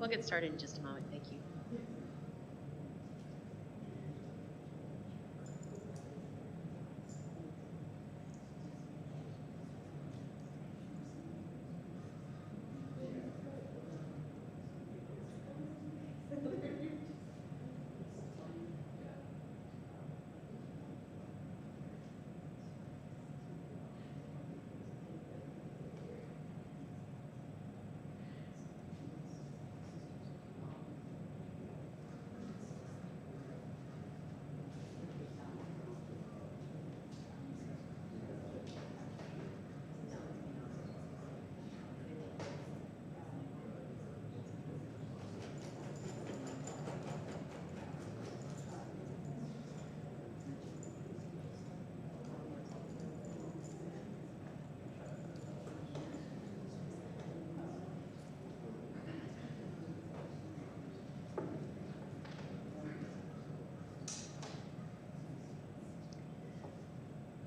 We'll get started in just a moment. Thank you.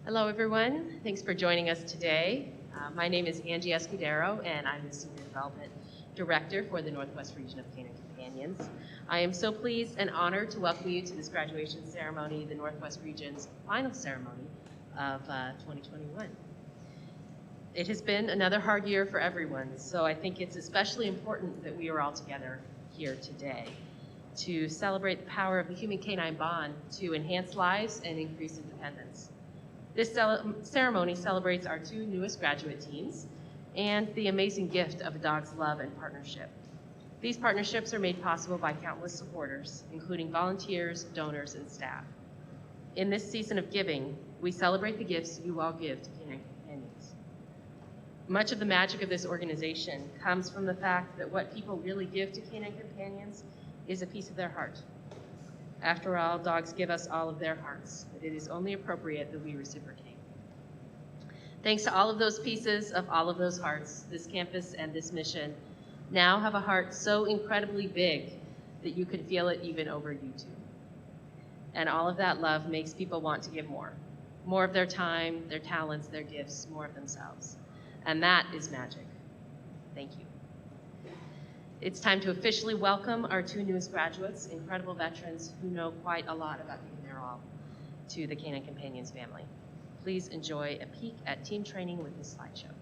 Hello, everyone. Thanks for joining us today. My name is Angie Escudero, and I'm the Senior Development Director for the Northwest Region of Canine Companions. I am so pleased and honored to welcome you to this graduation ceremony, the Northwest Region's final ceremony of 2021. It has been another hard year for everyone, so I think it's especially important that we are all together here today to celebrate the power of the human-canine bond to enhance lives and increase independence. This ceremony celebrates our two newest graduate teams and the amazing gift of a dog's love and partnership. These partnerships are made possible by countless supporters, including volunteers, donors, and staff. In this season of giving, we celebrate the gifts you all give to canine companions. Much of the magic of this organization comes from the fact that what people really give to canine companions is a piece of their heart. After all, dogs give us all of their hearts, but it is only appropriate that we reciprocate. Thanks to all of those pieces of all of those hearts, this campus and this mission now have a heart so incredibly big that you can feel it even over YouTube. And all of that love makes people want to give more of their time, their talents, their gifts, more of themselves. And that is magic. Thank you. It's time to officially welcome our two newest graduates, incredible veterans who know quite a lot about giving their all to the Canine Companions family. Please enjoy a peek at team training with this slideshow.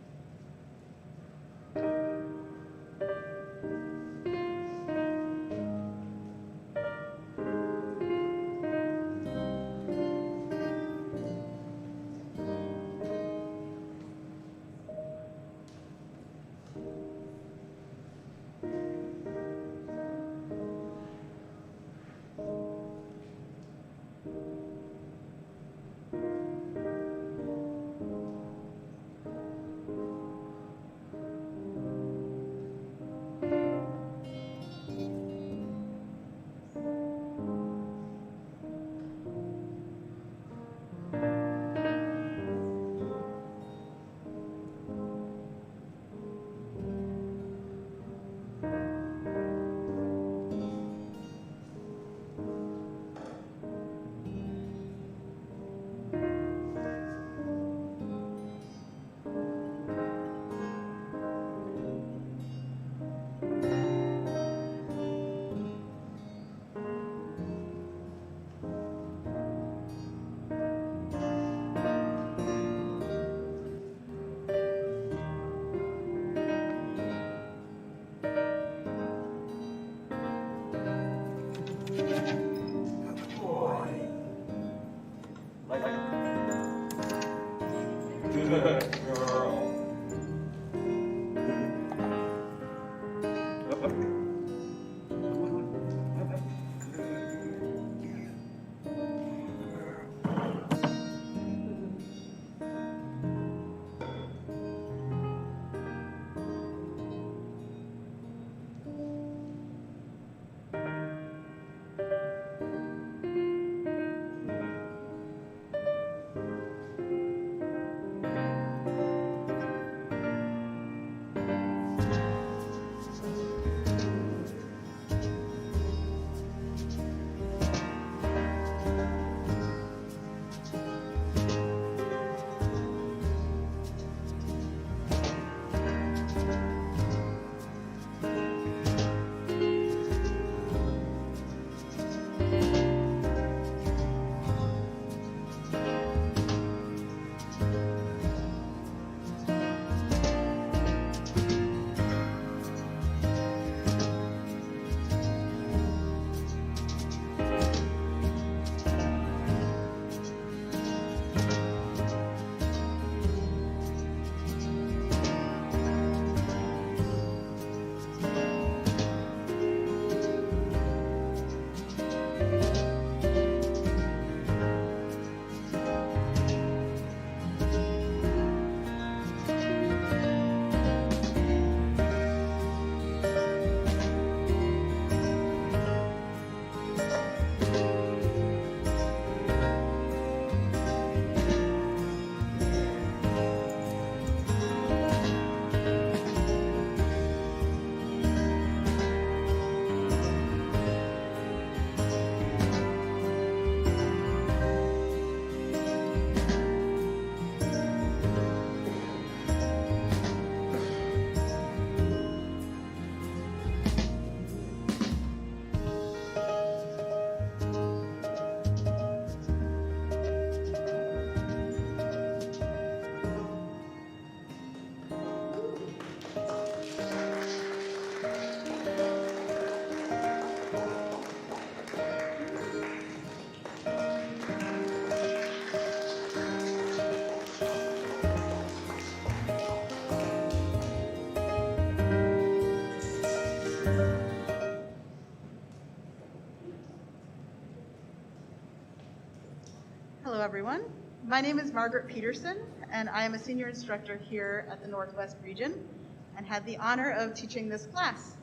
Hello, everyone. My name is Margaret Peterson, and I am a senior instructor here at the Northwest region and had the honor of teaching this class.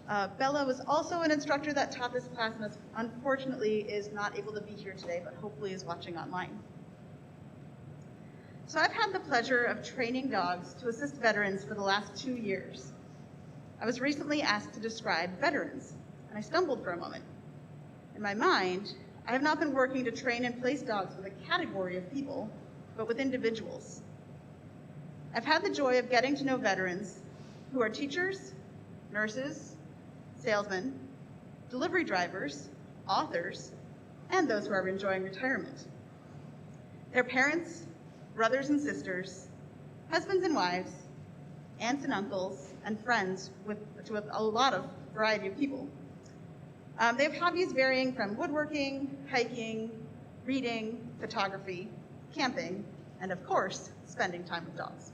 Bella was also an instructor that taught this class and unfortunately is not able to be here today, but hopefully is watching online. So I've had the pleasure of training dogs to assist veterans for the last 2 years. I was recently asked to describe veterans, and I stumbled for a moment. In my mind, I have not been working to train and place dogs with a category of people, but with individuals. I've had the joy of getting to know veterans who are teachers, nurses, salesmen, delivery drivers, authors, and those who are enjoying retirement. Their parents, brothers and sisters, husbands and wives, aunts and uncles, and friends with a lot of variety of people. They have hobbies varying from woodworking, hiking, reading, photography, camping, and of course, spending time with dogs.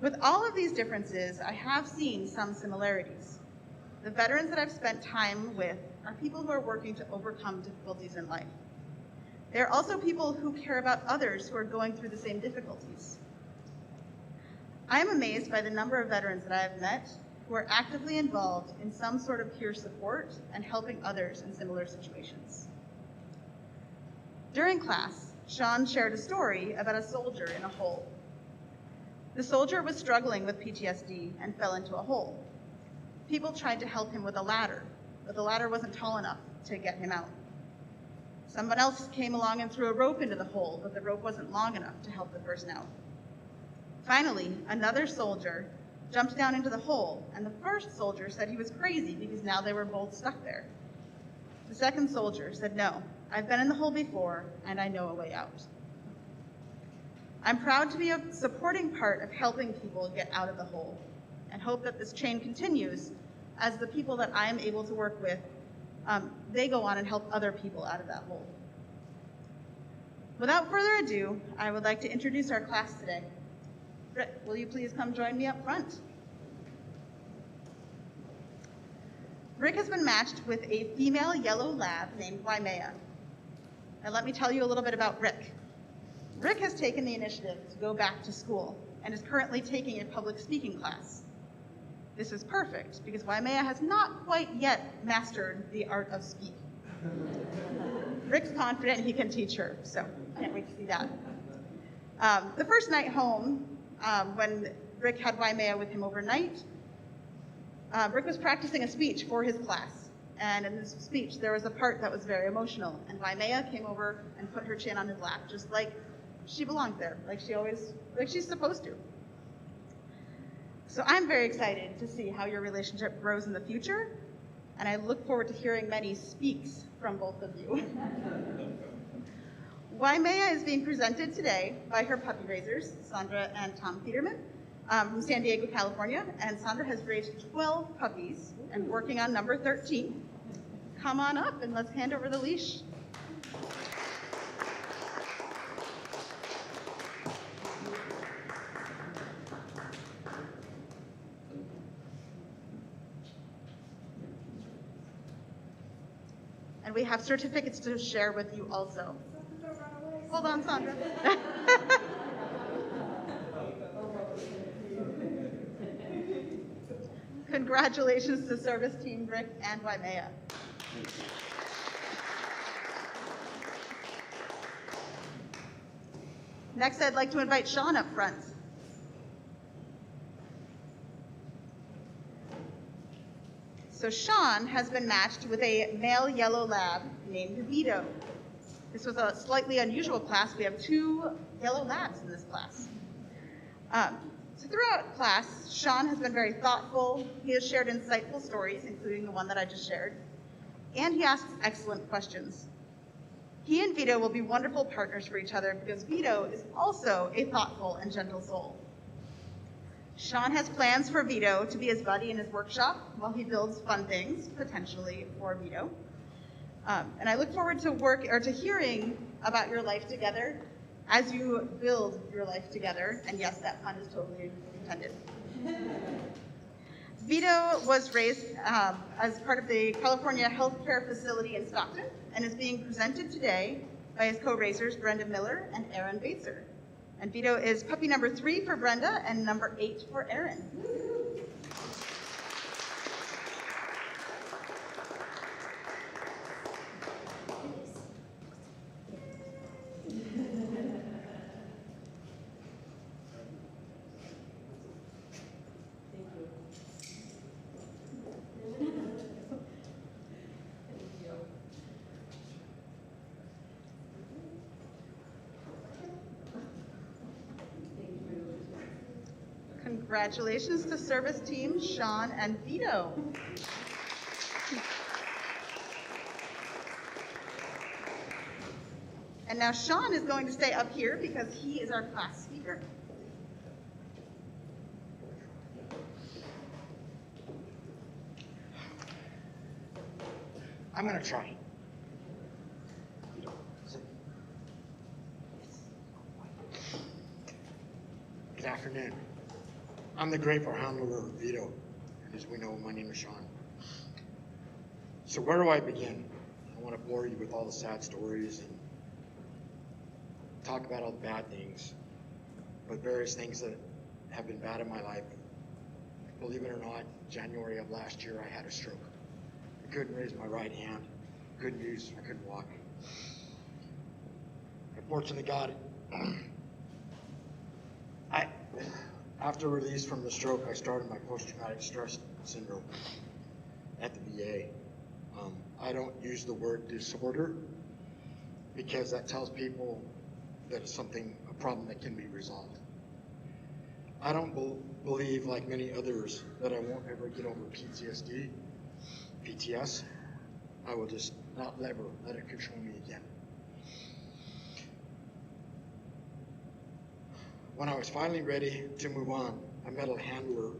With all of these differences, I have seen some similarities. The veterans that I've spent time with are people who are working to overcome difficulties in life. They're also people who care about others who are going through the same difficulties. I am amazed by the number of veterans that I have met who are actively involved in some sort of peer support and helping others in similar situations. During class, Sean shared a story about a soldier in a hole. The soldier was struggling with PTSD and fell into a hole. People tried to help him with a ladder, but the ladder wasn't tall enough to get him out. Someone else came along and threw a rope into the hole, but the rope wasn't long enough to help the person out. Finally, another soldier jumped down into the hole, and the first soldier said he was crazy because now they were both stuck there. The second soldier said, "No, I've been in the hole before, and I know a way out." I'm proud to be a supporting part of helping people get out of the hole, and hope that this chain continues as the people that I am able to work with, they go on and help other people out of that hole. Without further ado, I would like to introduce our class today. Britt, will you please come join me up front? Rick has been matched with a female yellow lab named Waimea. Now let me tell you a little bit about Rick. Rick has taken the initiative to go back to school and is currently taking a public speaking class. This is perfect because Waimea has not quite yet mastered the art of speak. Rick's confident he can teach her, so can't wait to see that. The first night home, when Rick had Waimea with him overnight, Rick was practicing a speech for his class. And in this speech, there was a part that was very emotional. And Waimea came over and put her chin on his lap, just like she belonged there, like she's supposed to. So I'm very excited to see how your relationship grows in the future. And I look forward to hearing many speaks from both of you. Waimea is being presented today by her puppy raisers, Sondra and Tom Thiederman, from San Diego, California. And Sondra has raised 12 puppies and working on number 13. Come on up and let's hand over the leash. And we have certificates to share with you also. Hold on, Sondra. Congratulations to service team Rick and Waimea. Next, I'd like to invite Sean up front. So Sean has been matched with a male yellow lab named Vito. This was a slightly unusual class. We have 2 yellow labs in this class. So throughout class, Sean has been very thoughtful. He has shared insightful stories, including the one that I just shared, and he asks excellent questions. He and Vito will be wonderful partners for each other because Vito is also a thoughtful and gentle soul. Sean has plans for Vito to be his buddy in his workshop while he builds fun things, potentially for Vito. And I look forward to hearing about your life together as you build your life together. And yes, that pun is totally intended. Vito was raised as part of the California Healthcare Facility in Stockton and is being presented today by his co-racers Brenda Miller and Aaron Baitzer. And Vito is puppy number 3 for Brenda and number 8 for Aaron. Congratulations to service team Sean and Vito. And now Sean is going to stay up here because he is our class speaker. I'm going to try. Good afternoon. I'm the grateful handler of Vito, and as we know, my name is Sean. So where do I begin? I want to bore you with all the sad stories and talk about all the bad things, but various things that have been bad in my life. Believe it or not, January of last year, I had a stroke. I couldn't raise my right hand, couldn't use, I couldn't walk. Unfortunately, God, after release from the stroke, I started my post-traumatic stress syndrome at the VA. I don't use the word disorder because that tells people that it's a problem that can be resolved. I don't believe, like many others, that I won't ever get over PTS. I will just not ever let it control me again. When I was finally ready to move on, I met a handler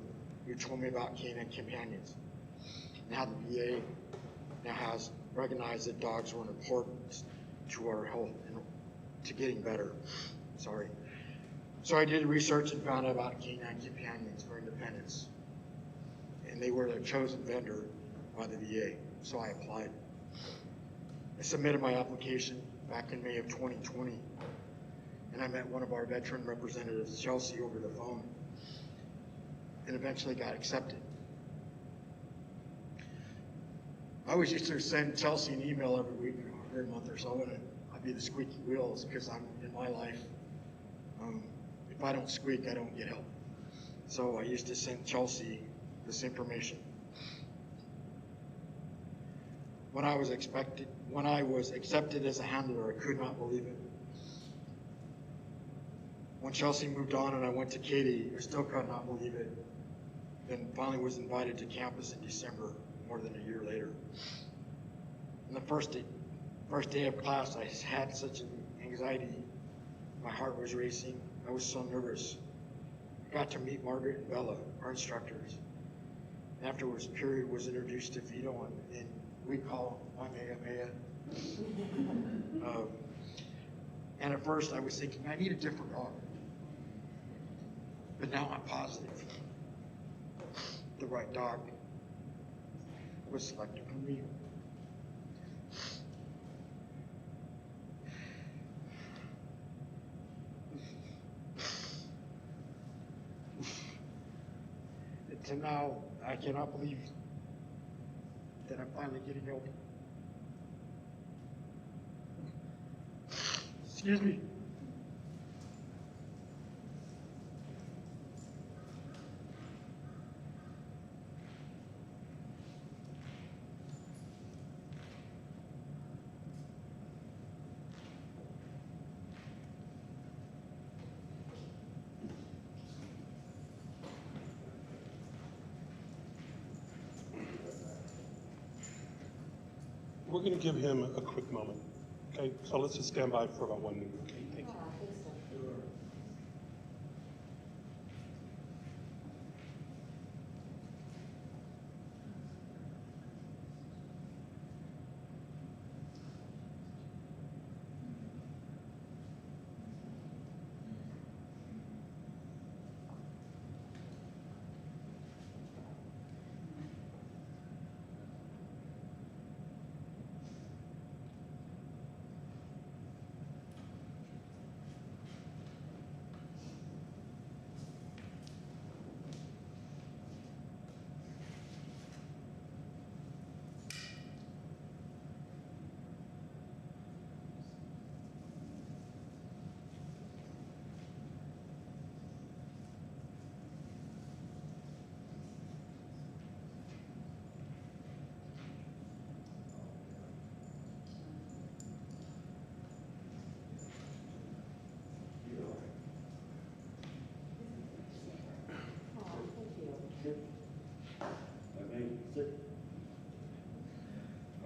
who told me about canine companions and how the VA now has recognized that dogs are important to our health and to getting better. Sorry. So I did research and found out about canine companions for independence, and they were the chosen vendor by the VA, so I applied. I submitted my application back in May of 2020. And I met one of our veteran representatives, Chelsea, over the phone, and eventually got accepted. I always used to send Chelsea an email every week, every month or so, and I'd be the squeaky wheels because I'm in my life. If I don't squeak, I don't get help. So I used to send Chelsea this information. When I was accepted as a handler, I could not believe it. When Chelsea moved on and I went to Katie, I still could not believe it. Then finally was invited to campus in December, more than a year later. And the first day of class, I had such an anxiety. My heart was racing. I was so nervous. I got to meet Margaret and Bella, our instructors. And afterwards, period was introduced to Vito, and we call Waimea. And at first, I was thinking, I need a different dog. But now I'm positive the right dog was selected for me. Until now, I cannot believe that I'm finally getting help. Excuse me. We're going to give him a quick moment. Okay, so let's just stand by for about 1 minute. Okay, thank you.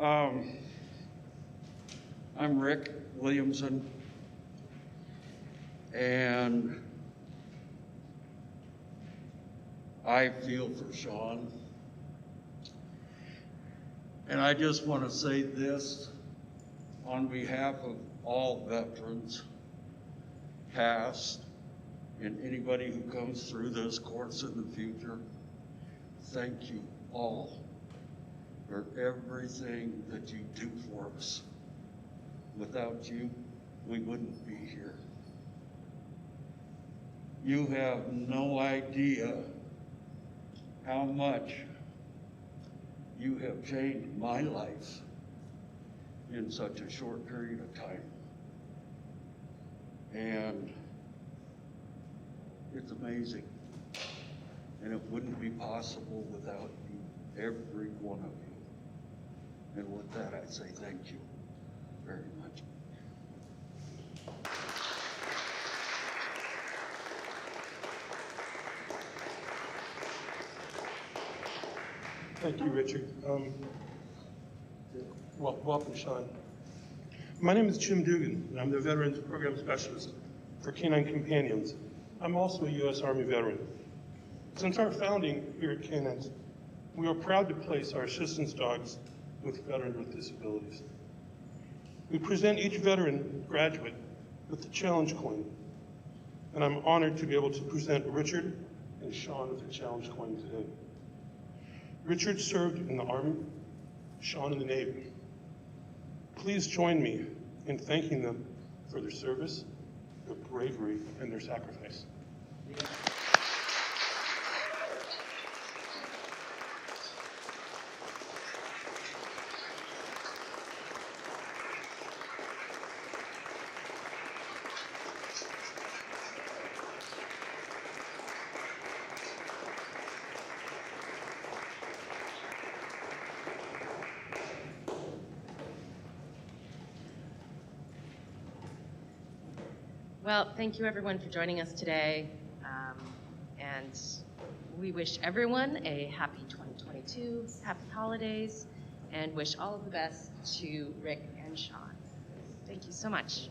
I'm Rick Williamson, and I feel for Sean. And I just want to say this on behalf of all veterans, past, and anybody who comes through this course in the future. Thank you all for everything that you do for us. Without you, we wouldn't be here. You have no idea how much you have changed my life in such a short period of time. And it's amazing. And it wouldn't be possible without you, every one of you. And with that, I say thank you very much. Thank you, Richard. Welcome, Sean. My name is Jim Dugan, and I'm the Veterans Program Specialist for Canine Companions. I'm also a U.S. Army veteran. Since our founding here at Canines, we are proud to place our assistance dogs with veterans with disabilities. We present each veteran graduate with the challenge coin, and I'm honored to be able to present Richard and Sean with the challenge coin today. Richard served in the Army, Sean in the Navy. Please join me in thanking them for their service, their bravery, and their sacrifice. Well, thank you everyone for joining us today. And we wish everyone a happy 2022, happy holidays, and wish all of the best to Rick and Sean. Thank you so much.